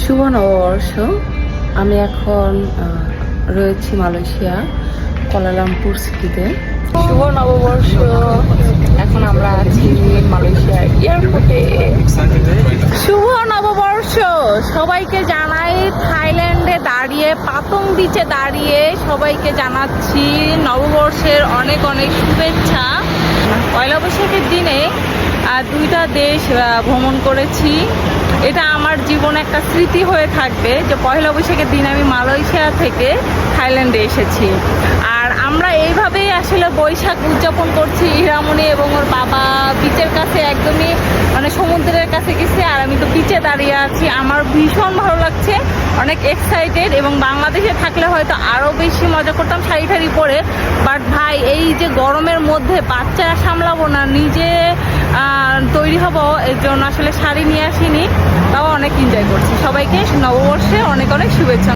শুভ নববর্ষ। আমি এখন রয়েছি মালয়েশিয়া কুয়ালালামপুর সিটিতে। শুভ নববর্ষ। এখন আমরা আছি মালয়েশিয়ার এয়ারপোর্টে। শুভ নববর্ষ সবাইকে জানাই। থাইল্যান্ডে দাঁড়িয়ে পাতং বিচে দাঁড়িয়ে সবাইকে জানাচ্ছি নববর্ষের অনেক অনেক শুভেচ্ছা। পয়লা বৈশাখের দিনে দুইটা দেশ ভ্রমণ করেছি। এটা আমার জীবনে একটা স্মৃতি হয়ে থাকবে যে পয়লা বৈশাখের দিন আমি মালয়েশিয়া থেকে থাইল্যান্ডে এসেছি। আর আমরা এইভাবেই আসলে বৈশাখ উদযাপন করছি। হীরামণি এবং ওর বাবা বিচের কাছে, একদমই মানে সমুদ্রের কাছে গেছে, আর আমি তো বিচে দাঁড়িয়ে আছি। আমার ভীষণ ভালো লাগছে, অনেক এক্সাইটেড। এবং বাংলাদেশে থাকলে হয়তো আরও বেশি মজা করতাম শাড়ি ঠাড়ি পরে। বাট ভাই, এই যে গরমের মধ্যে বাচ্চা সামলাবো না, নিজে তৈরি হব, এর জন্য আসলে শাড়ি নিয়ে আসিনি। তাও অনেক এনজয় করছি। সবাইকে নববর্ষে অনেক অনেক শুভেচ্ছা।